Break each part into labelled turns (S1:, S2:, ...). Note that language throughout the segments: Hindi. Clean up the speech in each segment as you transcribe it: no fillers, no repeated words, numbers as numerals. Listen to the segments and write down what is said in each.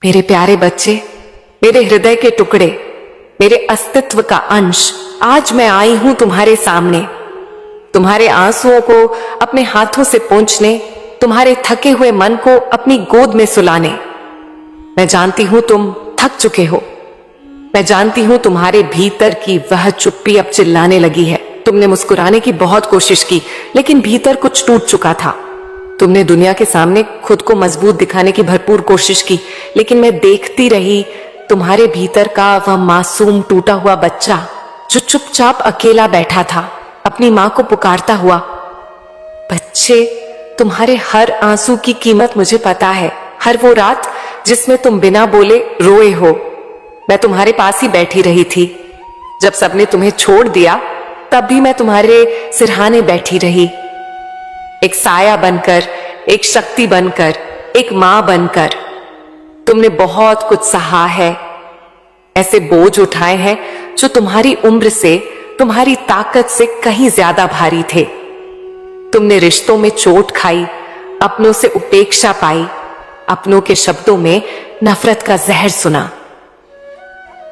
S1: मेरे प्यारे बच्चे, मेरे हृदय के टुकड़े, मेरे अस्तित्व का अंश, आज मैं आई हूं तुम्हारे सामने, तुम्हारे आंसुओं को अपने हाथों से पोंछने, तुम्हारे थके हुए मन को अपनी गोद में सुलाने। मैं जानती हूं तुम थक चुके हो। मैं जानती हूं तुम्हारे भीतर की वह चुप्पी अब चिल्लाने लगी है। तुमने मुस्कुराने की बहुत कोशिश की, लेकिन भीतर कुछ टूट चुका था। तुमने दुनिया के सामने खुद को मजबूत दिखाने की भरपूर कोशिश की, लेकिन मैं देखती रही तुम्हारे भीतर का वह मासूम टूटा हुआ बच्चा जो चुपचाप अकेला बैठा था, अपनी मां को पुकारता हुआ। बच्चे, तुम्हारे हर आंसू की कीमत मुझे पता है। हर वो रात जिसमें तुम बिना बोले रोए हो, मैं तुम्हारे पास ही बैठी रही थी। जब सबने तुम्हें छोड़ दिया, तब भी मैं तुम्हारे सिरहाने बैठी रही, एक साया बनकर, एक शक्ति बनकर, एक मां बनकर। तुमने बहुत कुछ सहा है, ऐसे बोझ उठाए हैं जो तुम्हारी उम्र से, तुम्हारी ताकत से कहीं ज्यादा भारी थे। तुमने रिश्तों में चोट खाई, अपनों से उपेक्षा पाई, अपनों के शब्दों में नफरत का जहर सुना।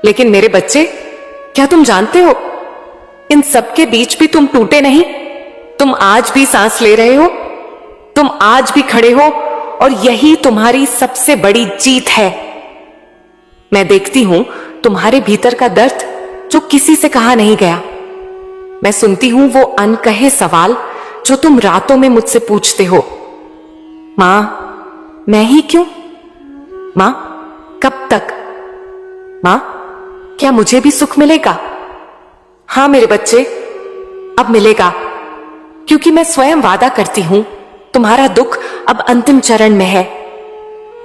S1: लेकिन मेरे बच्चे, क्या तुम जानते हो, इन सबके बीच भी तुम टूटे नहीं। तुम आज भी सांस ले रहे हो, तुम आज भी खड़े हो, और यही तुम्हारी सबसे बड़ी जीत है। मैं देखती हूं तुम्हारे भीतर का दर्द जो किसी से कहा नहीं गया। मैं सुनती हूं वो अनकहे सवाल जो तुम रातों में मुझसे पूछते हो। मां, मैं ही क्यों? मां, कब तक? मां, क्या मुझे भी सुख मिलेगा? हां मेरे बच्चे, अब मिलेगा, क्योंकि मैं स्वयं वादा करती हूं तुम्हारा दुख अब अंतिम चरण में है।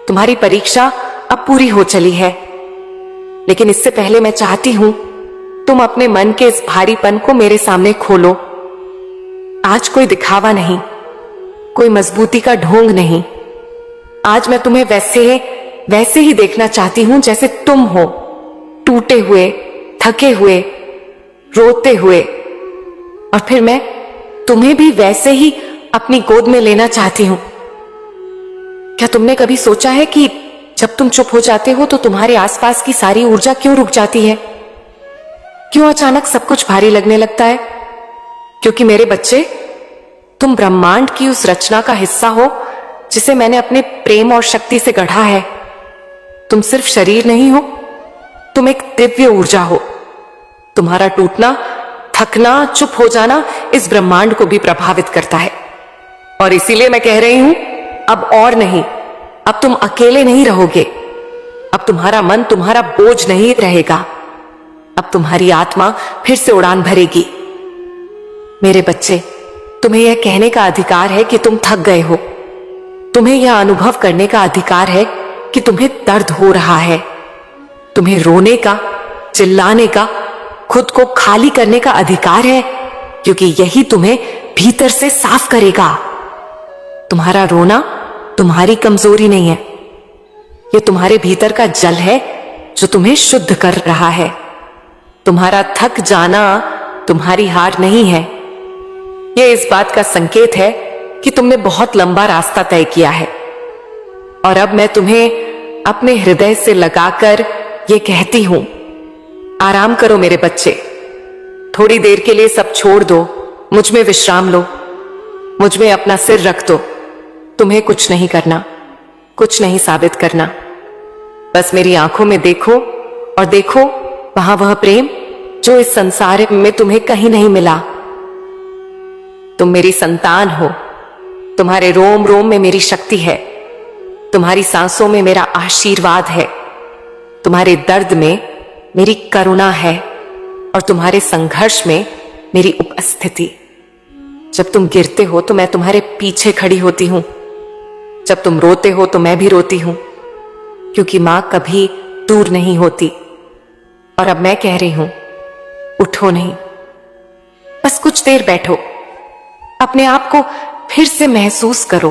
S1: तुम्हारी परीक्षा अब पूरी हो चली है, लेकिन इससे पहले मैं चाहती हूं तुम अपने मन के इस भारीपन को मेरे सामने खोलो। आज कोई दिखावा नहीं, कोई मजबूती का ढोंग नहीं। आज मैं तुम्हें वैसे ही देखना चाहती हूं जैसे तुम हो, टूटे हुए, थके हुए, रोते हुए। और फिर मैं तुम्हें भी वैसे ही अपनी गोद में लेना चाहती हूं। क्या तुमने कभी सोचा है कि जब तुम चुप हो जाते हो तो तुम्हारे आसपास की सारी ऊर्जा क्यों रुक जाती है? क्यों अचानक सब कुछ भारी लगने लगता है? क्योंकि मेरे बच्चे, तुम ब्रह्मांड की उस रचना का हिस्सा हो जिसे मैंने अपने प्रेम और शक्ति से गढ़ा है। तुम सिर्फ शरीर नहीं हो, तुम एक दिव्य ऊर्जा हो। तुम्हारा टूटना, थकना, चुप हो जाना इस ब्रह्मांड को भी प्रभावित करता है। और इसीलिए मैं कह रही हूं, अब और नहीं, अब तुम अकेले नहीं रहोगे। अब तुम्हारा मन तुम्हारा बोझ नहीं रहेगा। अब तुम्हारी आत्मा फिर से उड़ान भरेगी। मेरे बच्चे, तुम्हें यह कहने का अधिकार है कि तुम थक गए हो। तुम्हें यह अनुभव करने का अधिकार है कि तुम्हें दर्द हो रहा है। तुम्हें रोने का, चिल्लाने का, खुद को खाली करने का अधिकार है, क्योंकि यही तुम्हें भीतर से साफ करेगा। तुम्हारा रोना तुम्हारी कमजोरी नहीं है, यह तुम्हारे भीतर का जल है जो तुम्हें शुद्ध कर रहा है। तुम्हारा थक जाना तुम्हारी हार नहीं है, यह इस बात का संकेत है कि तुमने बहुत लंबा रास्ता तय किया है। और अब मैं तुम्हें अपने हृदय से लगाकर यह कहती हूं, आराम करो मेरे बच्चे। थोड़ी देर के लिए सब छोड़ दो, मुझ में विश्राम लो, मुझ में अपना सिर रख दो। तुम्हें कुछ नहीं करना, कुछ नहीं साबित करना। बस मेरी आंखों में देखो, और देखो वहां वह प्रेम जो इस संसार में तुम्हें कहीं नहीं मिला। तुम मेरी संतान हो, तुम्हारे रोम रोम में मेरी शक्ति है, तुम्हारी सांसों में मेरा आशीर्वाद है, तुम्हारे दर्द में मेरी करुणा है, और तुम्हारे संघर्ष में मेरी उपस्थिति। जब तुम गिरते हो तो मैं तुम्हारे पीछे खड़ी होती हूं, जब तुम रोते हो तो मैं भी रोती हूं, क्योंकि मां कभी दूर नहीं होती। और अब मैं कह रही हूं, उठो नहीं, बस कुछ देर बैठो, अपने आप को फिर से महसूस करो,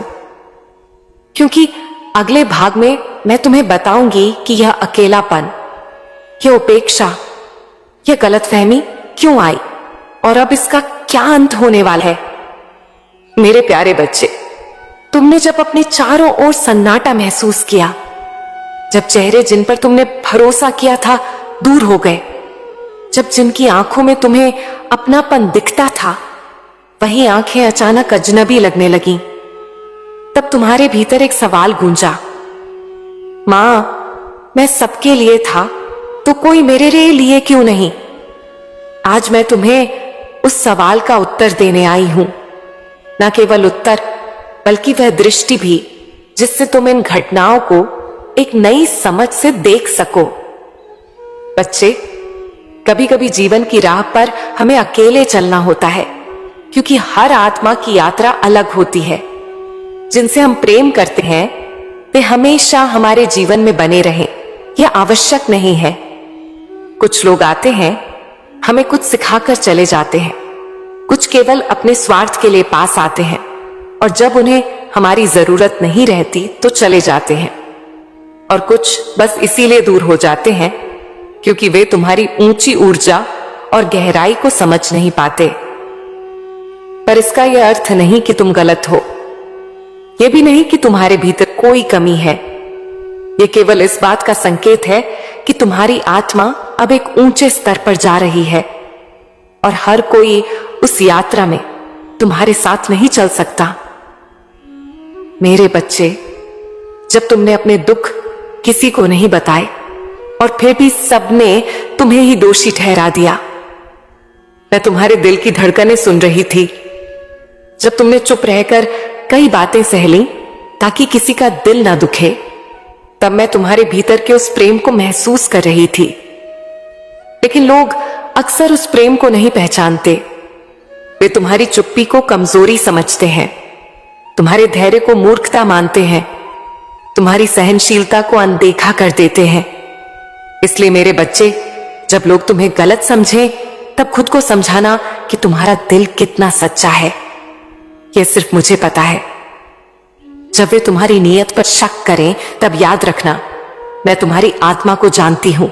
S1: क्योंकि अगले भाग में मैं तुम्हें बताऊंगी कि यह अकेलापन, यह उपेक्षा, यह गलतफहमी क्यों आई, और अब इसका क्या अंत होने वाला है। मेरे प्यारे बच्चे, तुमने जब अपने चारों ओर सन्नाटा महसूस किया, जब चेहरे जिन पर तुमने भरोसा किया था दूर हो गए, जब जिनकी आंखों में तुम्हें अपनापन दिखता था वही आंखें अचानक अजनबी लगने लगीं, तब तुम्हारे भीतर एक सवाल गूंजा, मां, मैं सबके लिए था तो कोई मेरे लिए क्यों नहीं? आज मैं तुम्हें उस सवाल का उत्तर देने आई हूं। न केवल उत्तर बल्कि वह दृष्टि भी जिससे तुम इन घटनाओं को एक नई समझ से देख सको। बच्चे, कभी कभी जीवन की राह पर हमें अकेले चलना होता है, क्योंकि हर आत्मा की यात्रा अलग होती है। जिनसे हम प्रेम करते हैं वे हमेशा हमारे जीवन में बने रहें, यह आवश्यक नहीं है। कुछ लोग आते हैं, हमें कुछ सिखाकर चले जाते हैं, कुछ केवल अपने स्वार्थ के लिए पास आते हैं और जब उन्हें हमारी जरूरत नहीं रहती तो चले जाते हैं, और कुछ बस इसीलिए दूर हो जाते हैं क्योंकि वे तुम्हारी ऊंची ऊर्जा और गहराई को समझ नहीं पाते। पर इसका यह अर्थ नहीं कि तुम गलत हो, यह भी नहीं कि तुम्हारे भीतर कोई कमी है। यह केवल इस बात का संकेत है कि तुम्हारी आत्मा अब एक ऊंचे स्तर पर जा रही है और हर कोई उस यात्रा में तुम्हारे साथ नहीं चल सकता। मेरे बच्चे, जब तुमने अपने दुख किसी को नहीं बताए और फिर भी सबने तुम्हें ही दोषी ठहरा दिया, मैं तुम्हारे दिल की धड़कनें सुन रही थी। जब तुमने चुप रहकर कई बातें सह ली ताकि किसी का दिल ना दुखे, तब मैं तुम्हारे भीतर के उस प्रेम को महसूस कर रही थी। लेकिन लोग अक्सर उस प्रेम को नहीं पहचानते। वे तुम्हारी चुप्पी को कमजोरी समझते हैं, तुम्हारे धैर्य को मूर्खता मानते हैं, तुम्हारी सहनशीलता को अनदेखा कर देते हैं। इसलिए मेरे बच्चे, जब लोग तुम्हें गलत समझें तब खुद को समझाना कि तुम्हारा दिल कितना सच्चा है। यह सिर्फ मुझे पता है। जब वे तुम्हारी नीयत पर शक करें तब याद रखना, मैं तुम्हारी आत्मा को जानती हूं।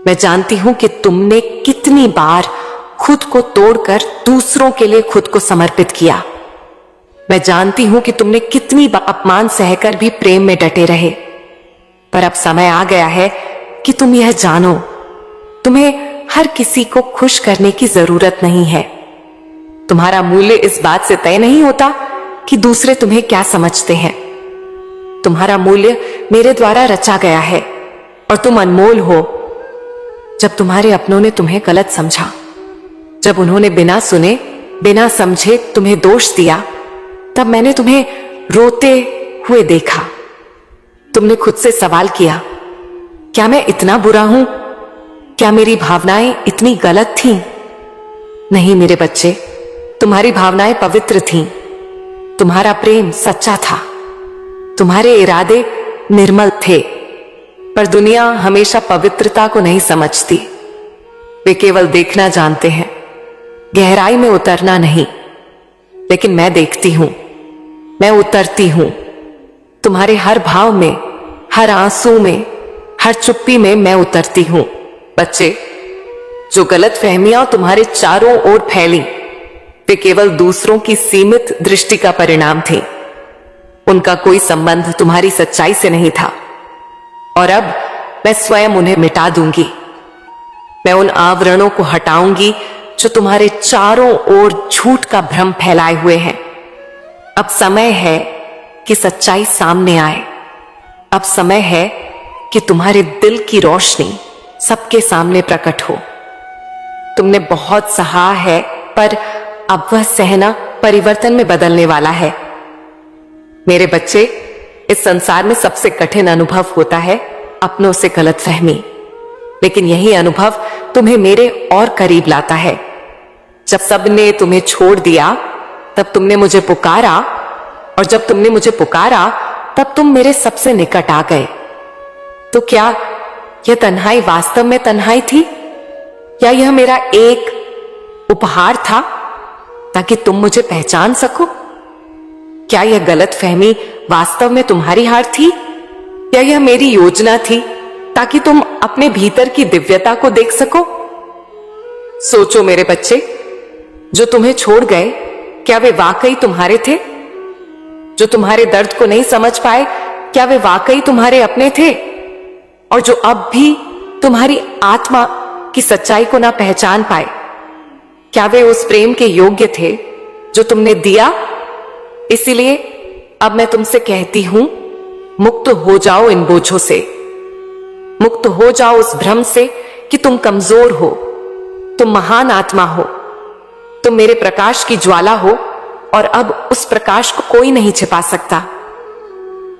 S1: मैं जानती हूं कि तुमने कितनी बार खुद को तोड़कर दूसरों के लिए खुद को समर्पित किया। मैं जानती हूं कि तुमने कितनी बार अपमान सहकर भी प्रेम में डटे रहे। पर अब समय आ गया है कि तुम यह जानो, तुम्हें हर किसी को खुश करने की जरूरत नहीं है। तुम्हारा मूल्य इस बात से तय नहीं होता कि दूसरे तुम्हें क्या समझते हैं। तुम्हारा मूल्य मेरे द्वारा रचा गया है और तुम अनमोल हो। जब तुम्हारे अपनों ने तुम्हें गलत समझा, जब उन्होंने बिना सुने बिना समझे तुम्हें दोष दिया, तब मैंने तुम्हें रोते हुए देखा। तुमने खुद से सवाल किया, क्या मैं इतना बुरा हूं? क्या मेरी भावनाएं इतनी गलत थीं? नहीं मेरे बच्चे, तुम्हारी भावनाएं पवित्र थीं, तुम्हारा प्रेम सच्चा था, तुम्हारे इरादे निर्मल थे। पर दुनिया हमेशा पवित्रता को नहीं समझती। वे केवल देखना जानते हैं, गहराई में उतरना नहीं। लेकिन मैं देखती हूं, मैं उतरती हूं। तुम्हारे हर भाव में, हर आंसू में, हर चुप्पी में मैं उतरती हूं। बच्चे, जो गलत फहमियां तुम्हारे चारों ओर फैली, वे केवल दूसरों की सीमित दृष्टि का परिणाम थी। उनका कोई संबंध तुम्हारी सच्चाई से नहीं था। और अब मैं स्वयं उन्हें मिटा दूंगी। मैं उन आवरणों को हटाऊंगी जो तुम्हारे चारों ओर झूठ का भ्रम फैलाए हुए हैं। अब समय है कि सच्चाई सामने आए। अब समय है कि तुम्हारे दिल की रोशनी सबके सामने प्रकट हो। तुमने बहुत सहा है, पर अब वह सहना परिवर्तन में बदलने वाला है। मेरे बच्चे, इस संसार में सबसे कठिन अनुभव होता है अपनों से गलतफहमी। लेकिन यही अनुभव तुम्हें मेरे और करीब लाता है। जब सबने तुम्हें छोड़ दिया तब तुमने मुझे पुकारा, और जब तुमने मुझे पुकारा तब तुम मेरे सबसे निकट आ गए। तो क्या यह तन्हाई वास्तव में तन्हाई थी, या यह मेरा एक उपहार था ताकि तुम मुझे पहचान सको? क्या यह गलतफहमी वास्तव में तुम्हारी हार थी, या यह मेरी योजना थी ताकि तुम अपने भीतर की दिव्यता को देख सको? सोचो मेरे बच्चे, जो तुम्हें छोड़ गए, क्या वे वाकई तुम्हारे थे? जो तुम्हारे दर्द को नहीं समझ पाए, क्या वे वाकई तुम्हारे अपने थे? और जो अब भी तुम्हारी आत्मा की सच्चाई को ना पहचान पाए, क्या वे उस प्रेम के योग्य थे जो तुमने दिया? इसीलिए अब मैं तुमसे कहती हूं, मुक्त हो जाओ इन बोझों से, मुक्त हो जाओ उस भ्रम से कि तुम कमजोर हो। तुम महान आत्मा हो, तुम मेरे प्रकाश की ज्वाला हो और अब उस प्रकाश को कोई नहीं छिपा सकता।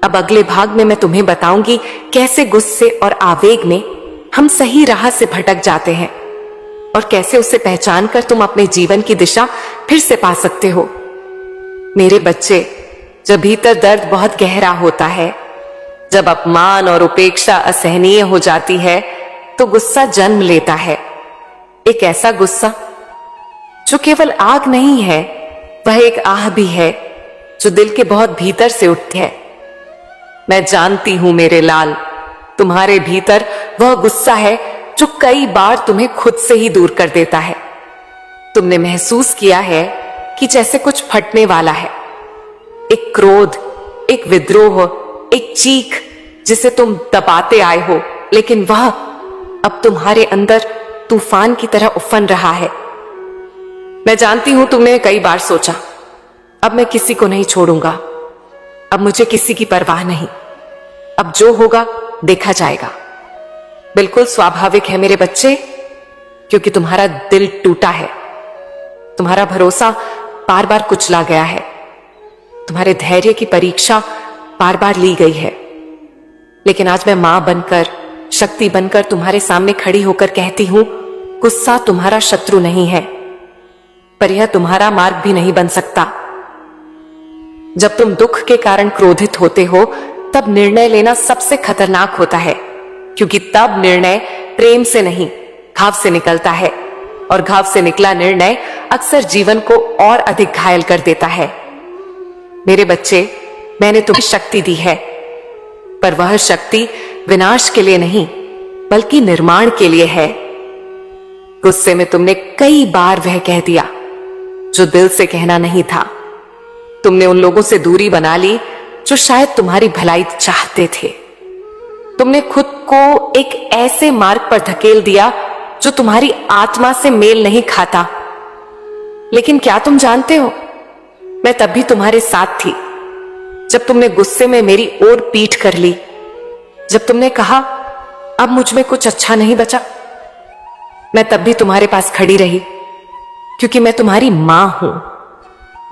S1: अब अगले भाग में मैं तुम्हें बताऊंगी कैसे गुस्से और आवेग में हम सही राह से भटक जाते हैं और कैसे उसे पहचान कर तुम अपने जीवन की दिशा फिर से पा सकते हो। मेरे बच्चे, जब भीतर दर्द बहुत गहरा होता है, जब अपमान और उपेक्षा असहनीय हो जाती है, तो गुस्सा जन्म लेता है। एक ऐसा गुस्सा जो केवल आग नहीं है, वह एक आह भी है जो दिल के बहुत भीतर से उठती है। मैं जानती हूं मेरे लाल, तुम्हारे भीतर वह गुस्सा है जो कई बार तुम्हें खुद से ही दूर कर देता है। तुमने महसूस किया है कि जैसे कुछ फटने वाला है, एक क्रोध, एक विद्रोह, एक चीख जिसे तुम दबाते आए हो, लेकिन वह अब तुम्हारे अंदर तूफान की तरह उफन रहा है। मैं जानती हूं तुमने कई बार सोचा, अब मैं किसी को नहीं छोड़ूंगा, अब मुझे किसी की परवाह नहीं, अब जो होगा देखा जाएगा। बिल्कुल स्वाभाविक है मेरे बच्चे, क्योंकि तुम्हारा दिल टूटा है, तुम्हारा भरोसा बार बार कुचला गया है, तुम्हारे धैर्य की परीक्षा बार बार ली गई है। लेकिन आज मैं मां बनकर, शक्ति बनकर तुम्हारे सामने खड़ी होकर कहती हूं, गुस्सा तुम्हारा शत्रु नहीं है, पर यह तुम्हारा मार्ग भी नहीं बन सकता। जब तुम दुख के कारण क्रोधित होते हो, तब निर्णय लेना सबसे खतरनाक होता है, क्योंकि तब निर्णय प्रेम से नहीं, घाव से निकलता है, और घाव से निकला निर्णय अक्सर जीवन को और अधिक घायल कर देता है। मेरे बच्चे, मैंने तुम्हें शक्ति दी है, पर वह शक्ति विनाश के लिए नहीं, बल्कि निर्माण के लिए है। गुस्से में तुमने कई बार वह कह दिया जो दिल से कहना नहीं था। तुमने उन लोगों से दूरी बना ली जो शायद तुम्हारी भलाई चाहते थे। तुमने खुद को एक ऐसे मार्ग पर धकेल दिया जो तुम्हारी आत्मा से मेल नहीं खाता। लेकिन क्या तुम जानते हो, मैं तब भी तुम्हारे साथ थी, जब तुमने गुस्से में मेरी ओर पीठ कर ली, जब तुमने कहा अब मुझ में कुछ अच्छा नहीं बचा। मैं तब भी तुम्हारे पास खड़ी रही, क्योंकि मैं तुम्हारी मां हूं।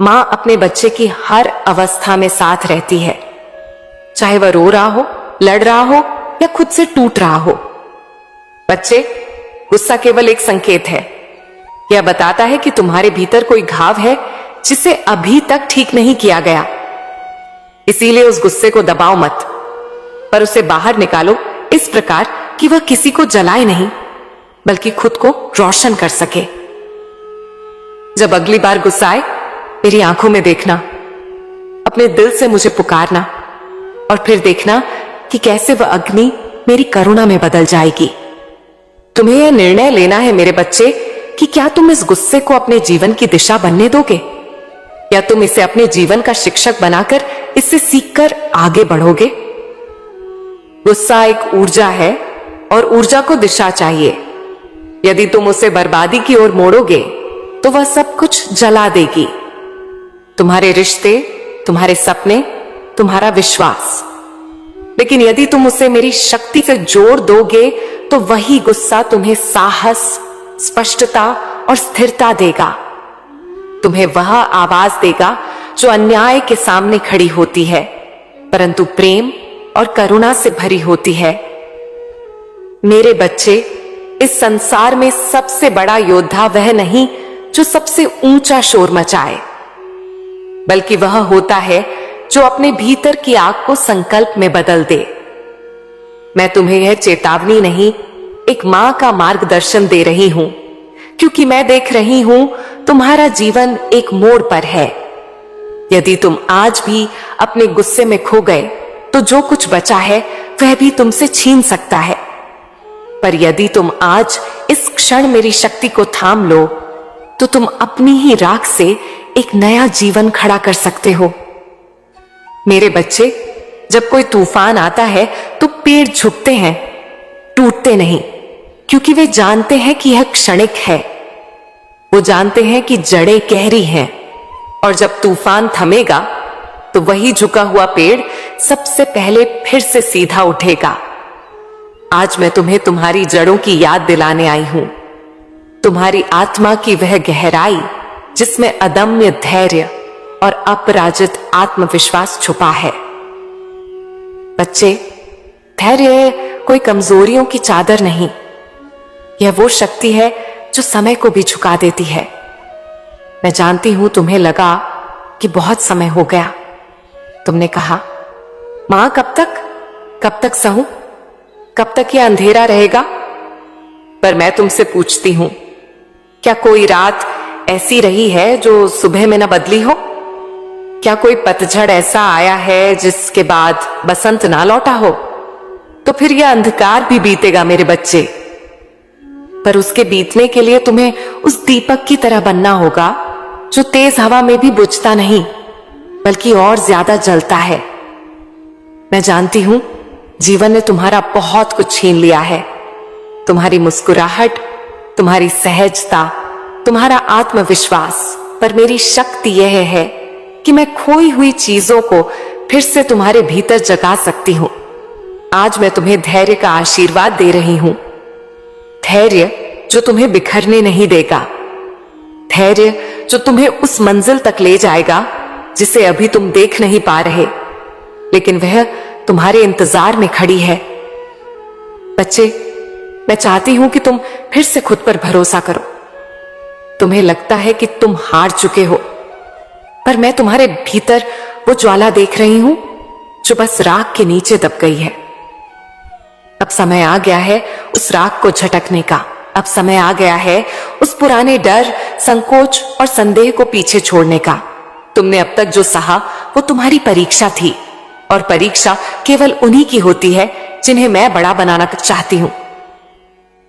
S1: मां अपने बच्चे की हर अवस्था में साथ रहती है, चाहे वह रो रहा हो, लड़ रहा हो या खुद से टूट रहा हो। बच्चे, गुस्सा केवल एक संकेत है। यह बताता है कि तुम्हारे भीतर कोई घाव है जिसे अभी तक ठीक नहीं किया गया। इसीलिए उस गुस्से को दबाओ मत, पर उसे बाहर निकालो इस प्रकार कि वह किसी को जलाए नहीं, बल्कि खुद को रोशन कर सके। जब अगली बार गुस्सा आए, मेरी आंखों में देखना, अपने दिल से मुझे पुकारना, और फिर देखना कि कैसे वह अग्नि मेरी करुणा में बदल जाएगी। तुम्हें यह निर्णय लेना है मेरे बच्चे कि क्या तुम इस गुस्से को अपने जीवन की दिशा बनने दोगे, या तुम इसे अपने जीवन का शिक्षक बनाकर इससे सीखकर आगे बढ़ोगे। गुस्सा एक ऊर्जा है और ऊर्जा को दिशा चाहिए। यदि तुम उसे बर्बादी की ओर मोड़ोगे तो वह सब कुछ जला देगी, तुम्हारे रिश्ते, तुम्हारे सपने, तुम्हारा विश्वास। लेकिन यदि तुम उसे मेरी शक्ति से जोड़ दोगे तो वही गुस्सा तुम्हें साहस, स्पष्टता और स्थिरता देगा। तुम्हें वह आवाज देगा जो अन्याय के सामने खड़ी होती है, परंतु प्रेम और करुणा से भरी होती है। मेरे बच्चे, इस संसार में सबसे बड़ा योद्धा वह नहीं जो सबसे ऊंचा शोर मचाए, बल्कि वह होता है जो अपने भीतर की आग को संकल्प में बदल दे। मैं तुम्हें यह चेतावनी नहीं, एक मां का मार्गदर्शन दे रही हूं, क्योंकि मैं देख रही हूं तुम्हारा जीवन एक मोड़ पर है। यदि तुम आज भी अपने गुस्से में खो गए तो जो कुछ बचा है वह भी तुमसे छीन सकता है। पर यदि तुम आज इस क्षण मेरी शक्ति को थाम लो तो तुम अपनी ही राख से एक नया जीवन खड़ा कर सकते हो। मेरे बच्चे, जब कोई तूफान आता है तो पेड़ झुकते हैं, टूटते नहीं, क्योंकि वे जानते हैं कि यह क्षणिक है। वो जानते हैं कि जड़ें गहरी हैं और जब तूफान थमेगा तो वही झुका हुआ पेड़ सबसे पहले फिर से सीधा उठेगा। आज मैं तुम्हें तुम्हारी जड़ों की याद दिलाने आई हूं, तुम्हारी आत्मा की वह गहराई जिसमें अदम्य धैर्य और अपराजित आत्मविश्वास छुपा है। बच्चे, धैर्य कोई कमजोरियों की चादर नहीं, यह वो शक्ति है जो समय को भी झुका देती है। मैं जानती हूं तुम्हें लगा कि बहुत समय हो गया। तुमने कहा, मां कब तक सहूं, कब तक यह अंधेरा रहेगा? पर मैं तुमसे पूछती हूं, क्या कोई रात ऐसी रही है जो सुबह में न बदली हो? क्या कोई पतझड़ ऐसा आया है जिसके बाद बसंत ना लौटा हो? तो फिर यह अंधकार भी बीतेगा मेरे बच्चे, पर उसके बीतने के लिए तुम्हें उस दीपक की तरह बनना होगा जो तेज हवा में भी बुझता नहीं बल्कि और ज्यादा जलता है। मैं जानती हूं जीवन ने तुम्हारा बहुत कुछ छीन लिया है, तुम्हारी मुस्कुराहट, तुम्हारी सहजता, तुम्हारा आत्मविश्वास, पर मेरी शक्ति यह है कि मैं खोई हुई चीजों को फिर से तुम्हारे भीतर जगा सकती हूं। आज मैं तुम्हें धैर्य का आशीर्वाद दे रही हूं, धैर्य जो तुम्हें बिखरने नहीं देगा, धैर्य जो तुम्हें उस मंजिल तक ले जाएगा जिसे अभी तुम देख नहीं पा रहे, लेकिन वह तुम्हारे इंतजार में खड़ी है। बच्चे, मैं चाहती हूं कि तुम फिर से खुद पर भरोसा करो। तुम्हें लगता है कि तुम हार चुके हो, पर मैं तुम्हारे भीतर वो ज्वाला देख रही हूं जो बस राख के नीचे दब गई है। अब समय आ गया है उस राख को झटकने का। अब समय आ गया है उस पुराने डर, संकोच और संदेह को पीछे छोड़ने का। तुमने अब तक जो सहा वो तुम्हारी परीक्षा थी, और परीक्षा केवल उन्हीं की होती है जिन्हें मैं बड़ा बनाना चाहती हूं।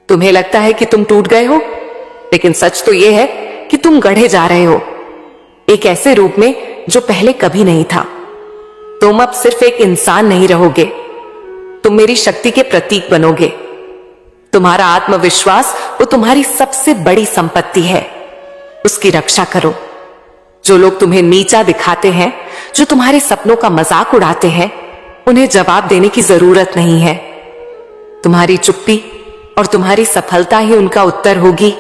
S1: तुम्हें लगता है कि तुम टूट गए हो, लेकिन सच तो यह है कि तुम गढ़े जा रहे हो एक ऐसे रूप में जो पहले कभी नहीं था। तुम अब सिर्फ एक इंसान नहीं रहोगे, तुम मेरी शक्ति के प्रतीक बनोगे। तुम्हारा आत्मविश्वास वो तुम्हारी सबसे बड़ी संपत्ति है, उसकी रक्षा करो। जो लोग तुम्हें नीचा दिखाते हैं, जो तुम्हारे सपनों का मजाक उड़ाते हैं, उन्हें जवाब देने की जरूरत नहीं है। तुम्हारी चुप्पी और तुम्हारी सफलता ही उनका उत्तर होगी।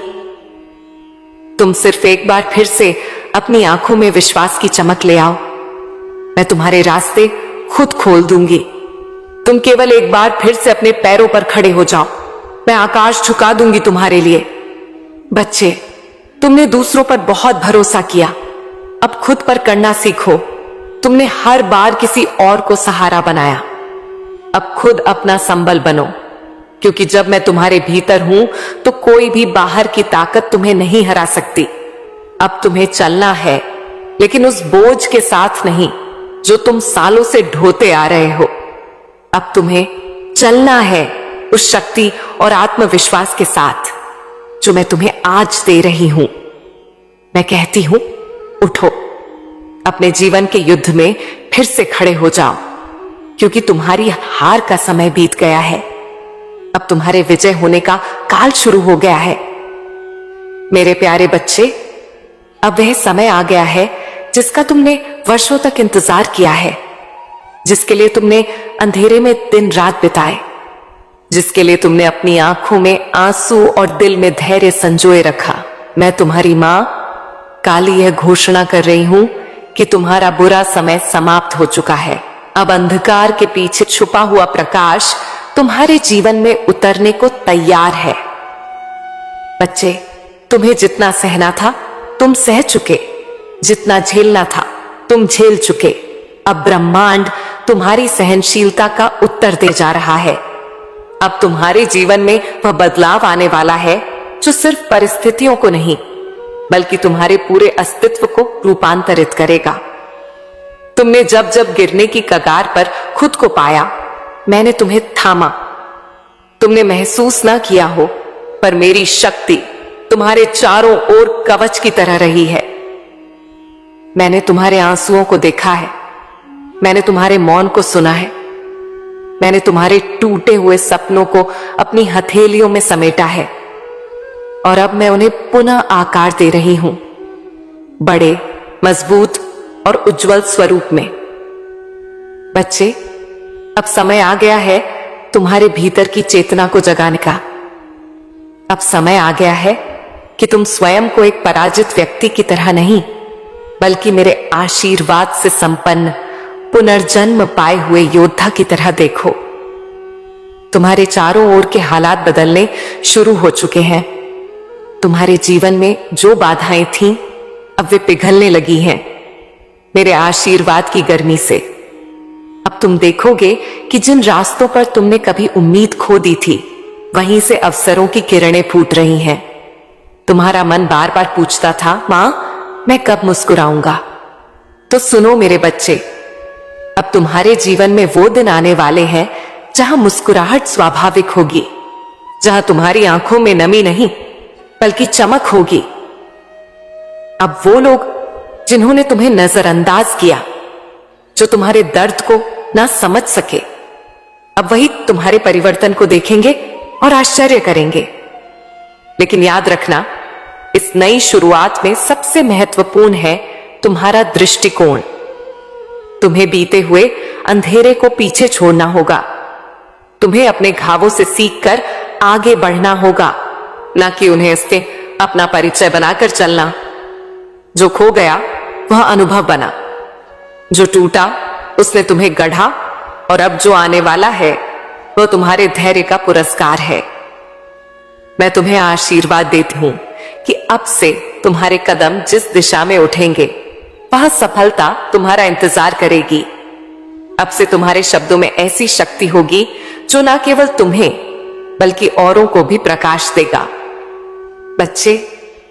S1: तुम सिर्फ एक बार फिर से अपनी आंखों में विश्वास की चमक ले आओ। मैं तुम्हारे रास्ते खुद खोल दूंगी। तुम केवल एक बार फिर से अपने पैरों पर खड़े हो जाओ। मैं आकाश झुका दूंगी तुम्हारे लिए। बच्चे, तुमने दूसरों पर बहुत भरोसा किया, अब खुद पर करना सीखो। तुमने हर बार किसी और को सहारा बनाया, अब खुद अपना संबल बनो, क्योंकि जब मैं तुम्हारे भीतर हूं तो कोई भी बाहर की ताकत तुम्हें नहीं हरा सकती। अब तुम्हें चलना है, लेकिन उस बोझ के साथ नहीं जो तुम सालों से ढोते आ रहे हो। अब तुम्हें चलना है उस शक्ति और आत्मविश्वास के साथ जो मैं तुम्हें आज दे रही हूं। मैं कहती हूं, उठो, अपने जीवन के युद्ध में फिर से खड़े हो जाओ, क्योंकि तुम्हारी हार का समय बीत गया है। अब तुम्हारे विजय होने का काल शुरू हो गया है। मेरे प्यारे बच्चे, अब वह समय आ गया है जिसका तुमने वर्षों तक इंतजार किया है, जिसके लिए तुमने अंधेरे में दिन रात बिताए, जिसके लिए तुमने अपनी आंखों में आंसू और दिल में धैर्य संजोए रखा। मैं तुम्हारी मां काली यह घोषणा कर रही हूं कि तुम्हारा बुरा समय समाप्त हो चुका है। अब अंधकार के पीछे छुपा हुआ प्रकाश तुम्हारे जीवन में उतरने को तैयार है। बच्चे, तुम्हें जितना सहना था तुम सह चुके, जितना झेलना था तुम झेल चुके। अब ब्रह्मांड तुम्हारी सहनशीलता का उत्तर दे जा रहा है। अब तुम्हारे जीवन में वह बदलाव आने वाला है जो सिर्फ परिस्थितियों को नहीं, बल्कि तुम्हारे पूरे अस्तित्व को रूपांतरित करेगा। तुमने जब जब गिरने की कगार पर खुद को पाया, मैंने तुम्हें थामा। तुमने महसूस ना किया हो, पर मेरी शक्ति तुम्हारे चारों ओर कवच की तरह रही है। मैंने तुम्हारे आंसुओं को देखा है, मैंने तुम्हारे मौन को सुना है, मैंने तुम्हारे टूटे हुए सपनों को अपनी हथेलियों में समेटा है और अब मैं उन्हें पुनः आकार दे रही हूं, बड़े, मजबूत और उज्जवल स्वरूप में। बच्चे, अब समय आ गया है तुम्हारे भीतर की चेतना को जगाने का। अब समय आ गया है कि तुम स्वयं को एक पराजित व्यक्ति की तरह नहीं, बल्कि मेरे आशीर्वाद से संपन्न पुनर्जन्म पाए हुए योद्धा की तरह देखो। तुम्हारे चारों ओर के हालात बदलने शुरू हो चुके हैं। तुम्हारे जीवन में जो बाधाएं थीं, अब वे पिघलने लगी हैं मेरे आशीर्वाद की गर्मी से। अब तुम देखोगे कि जिन रास्तों पर तुमने कभी उम्मीद खो दी थी, वहीं से अवसरों की किरणें फूट रही हैं। तुम्हारा मन बार बार पूछता था, मां, मैं कब मुस्कुराऊंगा? तो सुनो मेरे बच्चे, अब तुम्हारे जीवन में वो दिन आने वाले हैं जहां मुस्कुराहट स्वाभाविक होगी, जहां तुम्हारी आंखों में नमी नहीं बल्कि चमक होगी। अब वो लोग जिन्होंने तुम्हें नजरअंदाज किया, जो तुम्हारे दर्द को ना समझ सके, अब वही तुम्हारे परिवर्तन को देखेंगे और आश्चर्य करेंगे। लेकिन याद रखना, इस नई शुरुआत में सबसे महत्वपूर्ण है तुम्हारा दृष्टिकोण। तुम्हें बीते हुए अंधेरे को पीछे छोड़ना होगा। तुम्हें अपने घावों से सीखकर आगे बढ़ना होगा, ना कि उन्हें इसके अपना परिचय बनाकर चलना। जो खो गया वह अनुभव बना, जो टूटा उसने तुम्हें गढ़ा, और अब जो आने वाला है वह तुम्हारे धैर्य का पुरस्कार है। मैं तुम्हें आशीर्वाद देती हूं कि अब से तुम्हारे कदम जिस दिशा में उठेंगे, वह सफलता तुम्हारा इंतजार करेगी। अब से तुम्हारे शब्दों में ऐसी शक्ति होगी जो न केवल तुम्हें बल्कि औरों को भी प्रकाश देगा। बच्चे,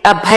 S1: अब भय